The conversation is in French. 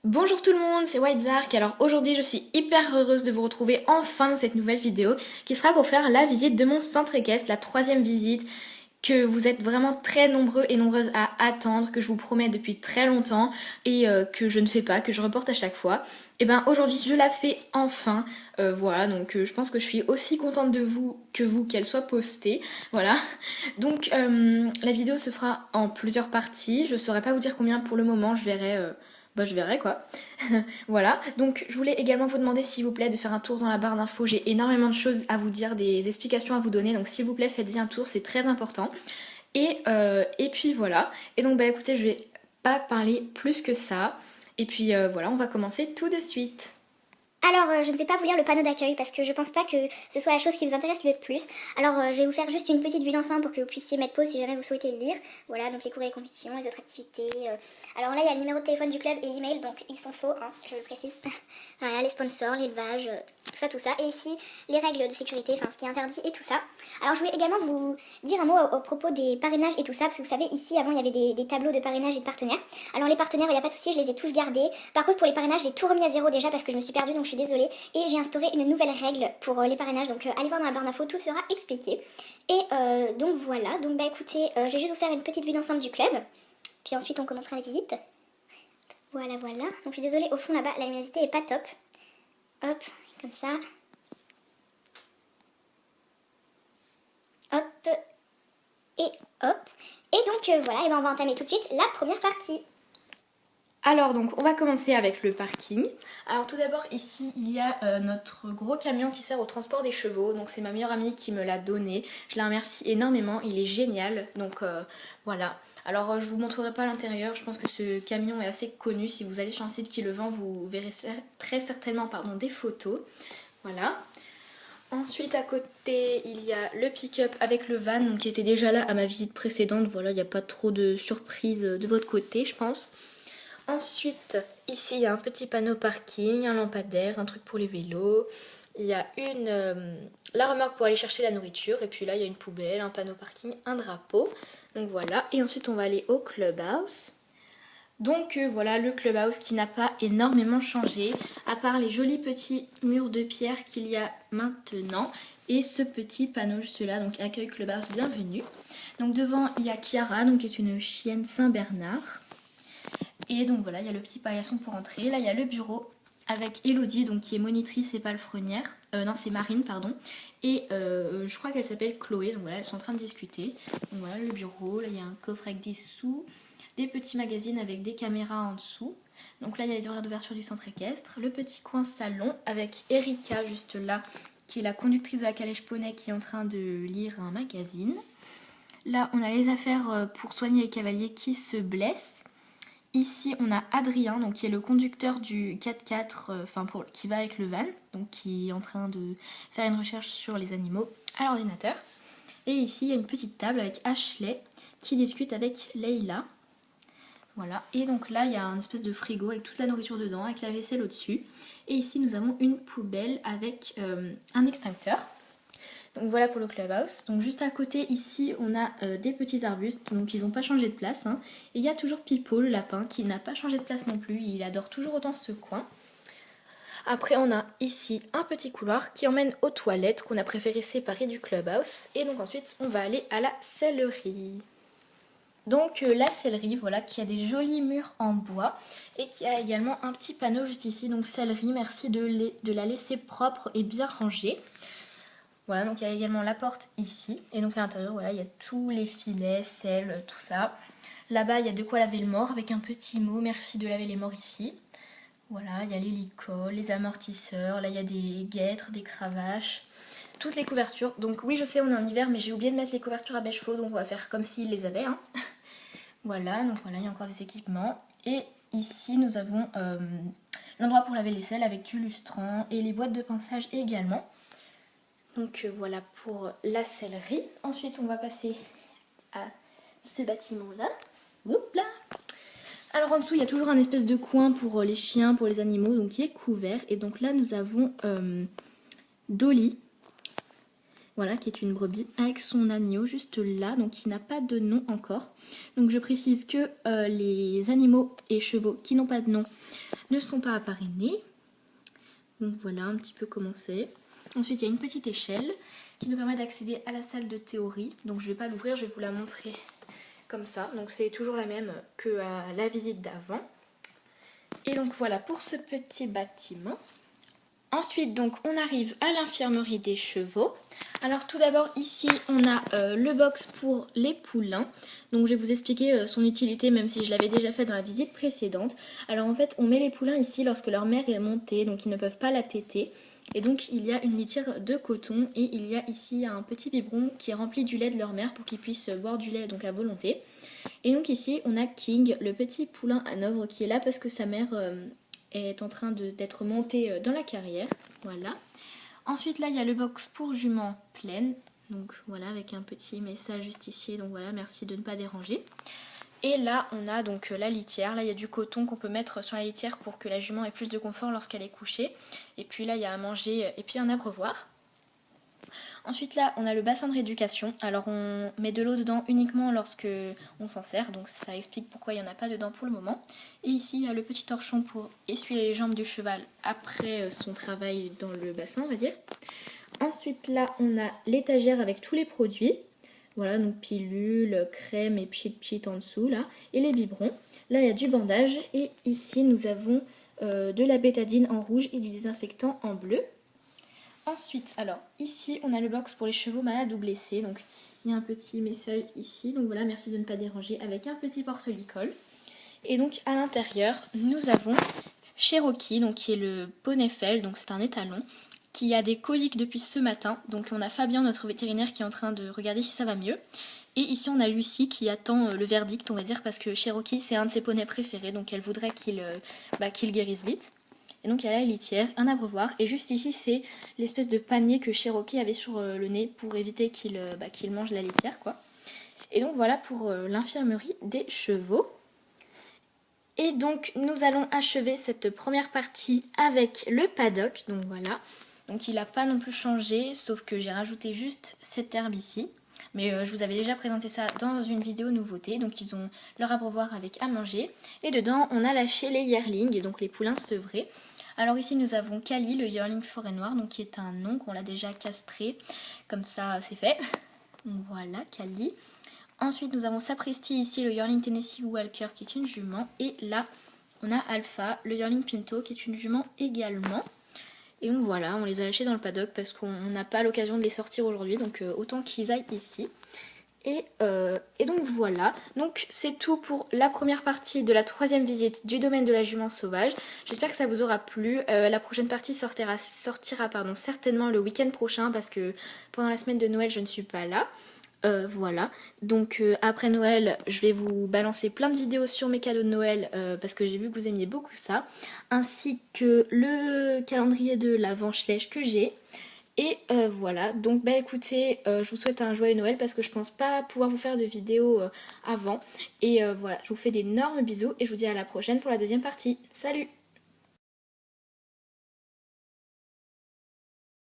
Bonjour tout le monde, c'est White Zark. Alors aujourd'hui je suis hyper heureuse de vous retrouver enfin dans cette nouvelle vidéo qui sera pour faire la visite de mon centre équestre, la troisième visite que vous êtes vraiment très nombreux et nombreuses à attendre, que je vous promets depuis très longtemps et que je ne fais pas, que je reporte à chaque fois. Et ben aujourd'hui je la fais enfin, voilà, donc je pense que je suis aussi contente de vous qu'elle soit postée, voilà. Donc la vidéo se fera en plusieurs parties, je saurais pas vous dire combien pour le moment, je verrai quoi. Voilà, donc je voulais également vous demander s'il vous plaît de faire un tour dans la barre d'infos. J'ai énormément de choses à vous dire, des explications à vous donner, donc s'il vous plaît faites-y un tour, c'est très important. Et puis voilà, et donc bah écoutez, je vais pas parler plus que ça. Et puis voilà, on va commencer tout de suite. Alors, je ne vais pas vous lire le panneau d'accueil parce que je pense pas que ce soit la chose qui vous intéresse le plus. Alors, je vais vous faire juste une petite vue d'ensemble pour que vous puissiez mettre pause si jamais vous souhaitez le lire. Voilà, donc les cours et les compétitions, les autres activités. Alors là, il y a le numéro de téléphone du club et l'email, donc ils sont faux, hein, je le précise. Voilà, les sponsors, l'élevage, tout ça, tout ça. Et ici, les règles de sécurité, enfin ce qui est interdit et tout ça. Alors, je voulais également vous dire un mot au propos des parrainages et tout ça, parce que vous savez, ici, avant, il y avait des tableaux de parrainage et de partenaires. Alors, les partenaires, il n'y a pas de souci, je les ai tous gardés. Par contre, pour les parrainages, j'ai tout remis à zéro déjà parce que je me suis perdue, donc je suis désolée. Et j'ai instauré une nouvelle règle pour les parrainages, donc allez voir dans la barre d'infos, tout sera expliqué. Et donc voilà, donc bah écoutez, je vais juste vous faire une petite vue d'ensemble du club. Puis ensuite, on commencera la visite. Voilà, voilà. Donc je suis désolée, au fond là-bas, la luminosité est pas top. Hop, comme ça. Hop, et hop. Et donc voilà, et ben on va entamer tout de suite la première partie. Alors donc on va commencer avec le parking. Alors tout d'abord ici il y a notre gros camion qui sert au transport des chevaux. Donc c'est ma meilleure amie qui me l'a donné. Je la remercie énormément, il est génial. Donc voilà. Alors je vous montrerai pas l'intérieur, je pense que ce camion est assez connu. Si vous allez sur un site qui le vend, vous verrez très certainement des photos. Voilà. Ensuite à côté il y a le pick-up avec le van donc, qui était déjà là à ma visite précédente. Voilà, il n'y a pas trop de surprises de votre côté je pense. Ensuite, ici, il y a un petit panneau parking, un lampadaire, un truc pour les vélos. Il y a la remorque pour aller chercher la nourriture. Et puis là, il y a une poubelle, un panneau parking, un drapeau. Donc voilà. Et ensuite, on va aller au clubhouse. Donc voilà, le clubhouse qui n'a pas énormément changé, à part les jolis petits murs de pierre qu'il y a maintenant. Et ce petit panneau juste là, donc accueil clubhouse, bienvenue. Donc devant, il y a Chiara, donc qui est une chienne Saint-Bernard. Et donc voilà, il y a le petit paillasson pour entrer. Là, il y a le bureau avec Elodie, donc qui est monitrice et palefrenière. Non, c'est Marine, pardon. Et je crois qu'elle s'appelle Chloé. Donc voilà, elles sont en train de discuter. Donc voilà, le bureau. Là, il y a un coffre avec des sous, des petits magazines avec des caméras en dessous. Donc là, il y a les horaires d'ouverture du centre équestre. Le petit coin salon avec Erika, juste là, qui est la conductrice de la calèche poney qui est en train de lire un magazine. Là, on a les affaires pour soigner les cavaliers qui se blessent. Ici, on a Adrien, donc, qui est le conducteur du 4x4, qui va avec le van, donc qui est en train de faire une recherche sur les animaux à l'ordinateur. Et ici, il y a une petite table avec Ashley qui discute avec Leila. Voilà, et donc là, il y a un espèce de frigo avec toute la nourriture dedans, avec la vaisselle au-dessus. Et ici, nous avons une poubelle avec un extincteur. Donc voilà pour le clubhouse. Donc juste à côté ici on a des petits arbustes, donc ils n'ont pas changé de place. Hein. Et il y a toujours Pipo le lapin qui n'a pas changé de place non plus, il adore toujours autant ce coin. Après on a ici un petit couloir qui emmène aux toilettes qu'on a préféré séparer du clubhouse. Et donc ensuite on va aller à la sellerie. Donc la sellerie, voilà, qui a des jolis murs en bois et qui a également un petit panneau juste ici. Donc sellerie, merci de la laisser propre et bien rangée. Voilà, donc il y a également la porte ici. Et donc à l'intérieur, voilà, il y a tous les filets, sel, tout ça. Là-bas, il y a de quoi laver le mort avec un petit mot, merci de laver les morts ici. Voilà, il y a les licoles, les amortisseurs, là il y a des guêtres, des cravaches, toutes les couvertures. Donc oui, je sais, on est en hiver, mais j'ai oublié de mettre les couvertures à bêche chevaux, donc on va faire comme s'ils les avaient. Hein. Voilà, donc voilà, il y a encore des équipements. Et ici, nous avons l'endroit pour laver les selles avec du lustrant et les boîtes de pinçage également. Donc voilà pour la sellerie. Ensuite, on va passer à ce bâtiment-là. Oups là. Alors en dessous, il y a toujours un espèce de coin pour les chiens, pour les animaux, donc qui est couvert. Et donc là, nous avons Dolly Voilà, qui est une brebis avec son agneau juste là, donc qui n'a pas de nom encore. Donc je précise que les animaux et chevaux qui n'ont pas de nom ne sont pas parrainés. Donc voilà un petit peu comment c'est. Ensuite il y a une petite échelle qui nous permet d'accéder à la salle de théorie. Donc je ne vais pas l'ouvrir, je vais vous la montrer comme ça. Donc c'est toujours la même que à la visite d'avant. Et donc voilà pour ce petit bâtiment. Ensuite, donc, on arrive à l'infirmerie des chevaux. Alors tout d'abord, ici, on a le box pour les poulains. Donc je vais vous expliquer son utilité, même si je l'avais déjà fait dans la visite précédente. Alors en fait, on met les poulains ici lorsque leur mère est montée, donc ils ne peuvent pas la téter. Et donc il y a une litière de coton et il y a ici un petit biberon qui est rempli du lait de leur mère pour qu'ils puissent boire du lait donc à volonté. Et donc ici, on a King, le petit poulain hanovre qui est là parce que sa mère... est en train d'être montée dans la carrière, voilà. Ensuite là il y a le box pour juments pleines, donc voilà avec un petit message juste ici, donc voilà merci de ne pas déranger. Et là on a donc la litière, là il y a du coton qu'on peut mettre sur la litière pour que la jument ait plus de confort lorsqu'elle est couchée. Et puis là il y a à manger et puis un abreuvoir. Ensuite là on a le bassin de rééducation, alors on met de l'eau dedans uniquement lorsque on s'en sert, donc ça explique pourquoi il n'y en a pas dedans pour le moment. Et ici il y a le petit torchon pour essuyer les jambes du cheval après son travail dans le bassin on va dire. Ensuite là on a l'étagère avec tous les produits, voilà donc pilules, crème et pchit en dessous là, et les biberons. Là il y a du bandage et ici nous avons de la bétadine en rouge et du désinfectant en bleu. Ensuite, alors ici on a le box pour les chevaux malades ou blessés, donc il y a un petit message ici, donc voilà merci de ne pas déranger avec un petit porte-licol. Et donc à l'intérieur nous avons Cherokee, donc qui est le poney fel, donc c'est un étalon, qui a des coliques depuis ce matin, donc on a Fabien notre vétérinaire qui est en train de regarder si ça va mieux. Et ici on a Lucie qui attend le verdict on va dire parce que Cherokee c'est un de ses poneys préférés, donc elle voudrait qu'il guérisse vite. Et donc il y a la litière, un abreuvoir, et juste ici c'est l'espèce de panier que Cherokee avait sur le nez pour éviter qu'il mange la litière quoi. Et donc voilà pour l'infirmerie des chevaux. Et donc nous allons achever cette première partie avec le paddock, donc voilà. Donc il n'a pas non plus changé, sauf que j'ai rajouté juste cette herbe ici. Mais je vous avais déjà présenté ça dans une vidéo nouveauté. Donc ils ont leur abreuvoir avec à manger. Et dedans on a lâché les yearlings, et donc les poulains sevrés. Alors ici nous avons Kali, le yearling forêt noire, donc qui est un nom qu'on l'a déjà castré. Comme ça c'est fait. Donc voilà Kali. Ensuite nous avons Sapristi ici, le yearling Tennessee Walker qui est une jument. Et là on a Alpha, le yearling Pinto qui est une jument également. Et donc voilà, on les a lâchés dans le paddock parce qu'on n'a pas l'occasion de les sortir aujourd'hui, donc autant qu'ils aillent ici. Et donc voilà, donc c'est tout pour la première partie de la troisième visite du domaine de la jument sauvage. J'espère que ça vous aura plu. La prochaine partie sortira certainement le week-end prochain parce que pendant la semaine de Noël je ne suis pas là. Voilà, donc après Noël je vais vous balancer plein de vidéos sur mes cadeaux de Noël parce que j'ai vu que vous aimiez beaucoup ça, ainsi que le calendrier de la Vanchelèche que j'ai. Et voilà, donc bah écoutez, je vous souhaite un joyeux Noël parce que je pense pas pouvoir vous faire de vidéo avant. Et voilà, je vous fais d'énormes bisous et je vous dis à la prochaine pour la deuxième partie. Salut!